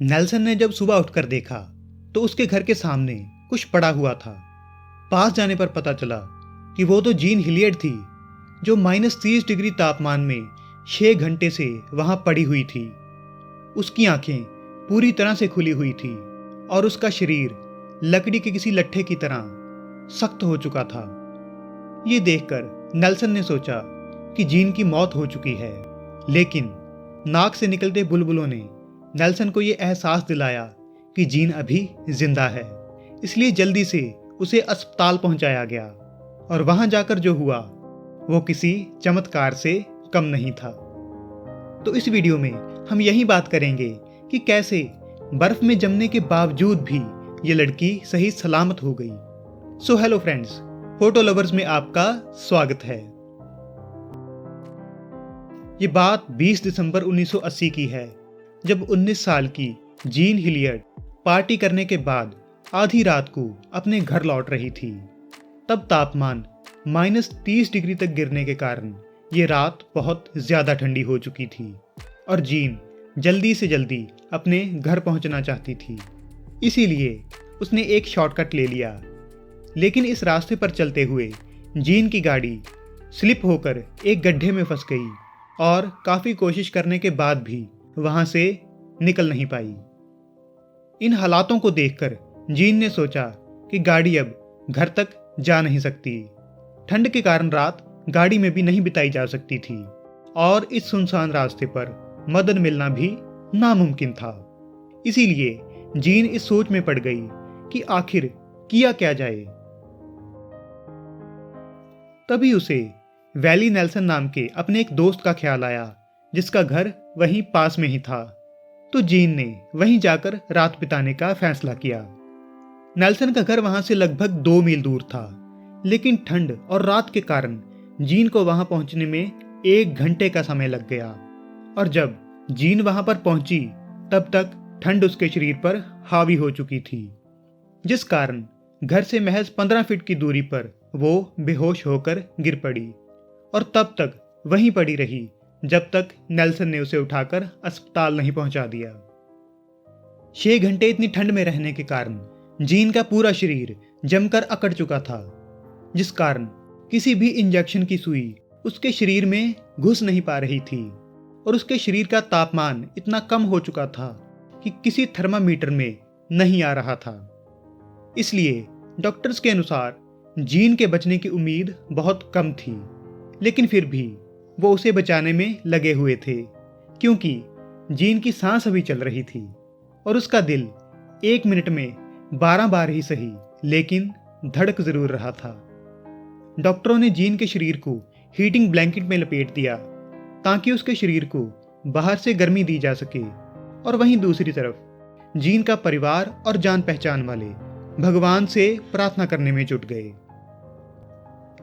Nelson ने जब सुबह उठकर देखा तो उसके घर के सामने कुछ पड़ा हुआ था। पास जाने पर पता चला कि वो तो जीन हिलियर्ड थी, जो -30 डिग्री तापमान में 6 घंटे से वहां पड़ी हुई थी। उसकी आंखें पूरी तरह से खुली हुई थी और उसका शरीर लकड़ी के किसी लट्ठे की तरह सख्त हो चुका था। ये देखकर नेल्सन ने सोचा कि जीन की मौत हो चुकी है, लेकिन नाक से निकलते बुलबुलों ने नेल्सन को यह एहसास दिलाया कि जीन अभी जिंदा है। इसलिए जल्दी से उसे अस्पताल पहुंचाया गया और वहां जाकर जो हुआ वो किसी चमत्कार से कम नहीं था। तो इस वीडियो में हम यही बात करेंगे कि कैसे बर्फ में जमने के बावजूद भी ये लड़की सही सलामत हो गई। So hello friends, photo lovers में आपका स्वागत है। ये बात 20 दिसंबर 1980 की है, जब 19 साल की जीन हिलियर्ड पार्टी करने के बाद आधी रात को अपने घर लौट रही थी। तब तापमान -30 डिग्री तक गिरने के कारण ये रात बहुत ज्यादा ठंडी हो चुकी थी और जीन जल्दी से जल्दी अपने घर पहुंचना चाहती थी। इसीलिए उसने एक शॉर्टकट ले लिया, लेकिन इस रास्ते पर चलते हुए जीन की गाड़ी स्लिप होकर एक गड्ढे में फंस गई और काफी कोशिश करने के बाद भी वहां से निकल नहीं पाई। इन हालातों को देखकर जीन ने सोचा कि गाड़ी अब घर तक जा नहीं सकती। ठंड के कारण रात गाड़ी में भी नहीं बिताई जा सकती थी और इस सुनसान रास्ते पर मदद मिलना भी नामुमकिन था। इसीलिए जीन इस सोच में पड़ गई कि आखिर किया क्या जाए। तभी उसे वैली नेल्सन नाम के अपने एक दोस्त का ख्याल आया, जिसका घर वहीं पास में ही था। तो जीन ने वहीं जाकर रात बिताने का फैसला किया। नेल्सन का घर वहां से लगभग 2 मील दूर था, लेकिन ठंड और रात के कारण जीन को वहां पहुंचने में 1 घंटे का समय लग गया। और जब जीन वहां पर पहुंची तब तक ठंड उसके शरीर पर हावी हो चुकी थी, जिस कारण घर से महज 15 फीट की दूरी पर वो बेहोश होकर गिर पड़ी और तब तक वहीं पड़ी रही जब तक नेल्सन ने उसे उठाकर अस्पताल नहीं पहुंचा दिया। 6 घंटे इतनी ठंड में रहने के कारण जीन का पूरा शरीर जमकर अकड़ चुका था, जिस कारण किसी भी इंजेक्शन की सुई उसके शरीर में घुस नहीं पा रही थी और उसके शरीर का तापमान इतना कम हो चुका था कि किसी थर्मामीटर में नहीं आ रहा था। इसलिए डॉक्टर्स के अनुसार जीन के बचने की उम्मीद बहुत कम थी, लेकिन फिर भी वो उसे बचाने में लगे हुए थे, क्योंकि जीन की सांस अभी चल रही थी और उसका दिल 1 मिनट में 12 बार ही सही, लेकिन धड़क जरूर रहा था। डॉक्टरों ने जीन के शरीर को हीटिंग ब्लैंकेट में लपेट दिया ताकि उसके शरीर को बाहर से गर्मी दी जा सके, और वहीं दूसरी तरफ जीन का परिवार और जान पहचान वाले भगवान से प्रार्थना करने में जुट गए।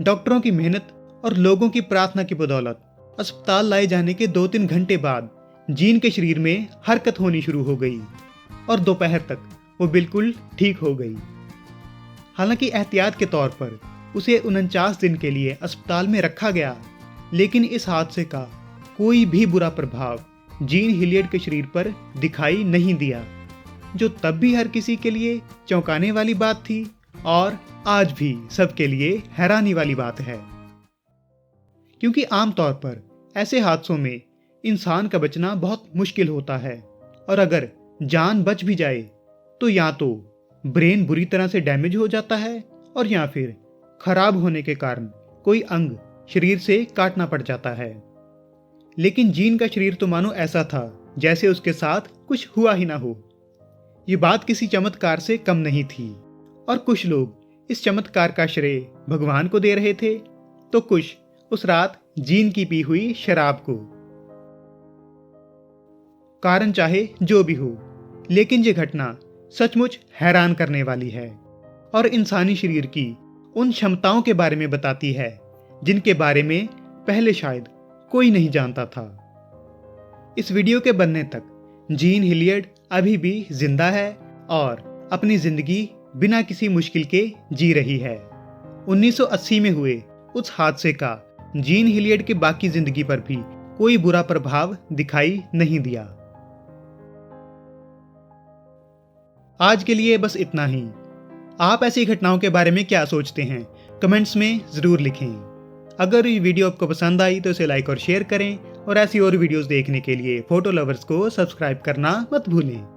डॉक्टरों की मेहनत और लोगों की प्रार्थना की बदौलत अस्पताल लाए जाने के 2-3 घंटे बाद जीन के शरीर में हरकत होनी शुरू हो गई और दोपहर तक वो बिल्कुल ठीक हो गई। हालांकि एहतियात के तौर पर उसे 49 दिन के लिए अस्पताल में रखा गया, लेकिन इस हादसे का कोई भी बुरा प्रभाव जीन हिलियर्ड के शरीर पर दिखाई नहीं दिया, जो तब भी हर किसी के लिए चौंकाने वाली बात थी और आज भी सबके लिए हैरानी वाली बात है। क्योंकि आमतौर पर ऐसे हादसों में इंसान का बचना बहुत मुश्किल होता है और अगर जान बच भी जाए तो या तो ब्रेन बुरी तरह से डैमेज हो जाता है और या फिर खराब होने के कारण कोई अंग शरीर से काटना पड़ जाता है। लेकिन जीन का शरीर तो मानो ऐसा था जैसे उसके साथ कुछ हुआ ही ना हो। ये बात किसी चमत्कार से कम नहीं थी और कुछ लोग इस चमत्कार का श्रेय भगवान को दे रहे थे, तो कुछ उस रात जीन की पी हुई शराब को। कारण चाहे जो भी हो, लेकिन ये घटना सचमुच हैरान करने वाली है और इंसानी शरीर की उन क्षमताओं के बारे में बताती है जिनके बारे में पहले शायद कोई नहीं जानता था। इस वीडियो के बनने तक जीन हिलियर्ड अभी भी जिंदा है और अपनी जिंदगी बिना किसी मुश्किल के जी रही है। 1980 में हुए उस हादसे का जीन हिलियर्ड के बाकी जिंदगी पर भी कोई बुरा प्रभाव दिखाई नहीं दिया। आज के लिए बस इतना ही। आप ऐसी घटनाओं के बारे में क्या सोचते हैं, कमेंट्स में ज़रूर लिखें। अगर ये वीडियो आपको पसंद आई तो इसे लाइक और शेयर करें, और ऐसी और वीडियोस देखने के लिए फोटो लवर्स को सब्सक्राइब करना मत भूलें।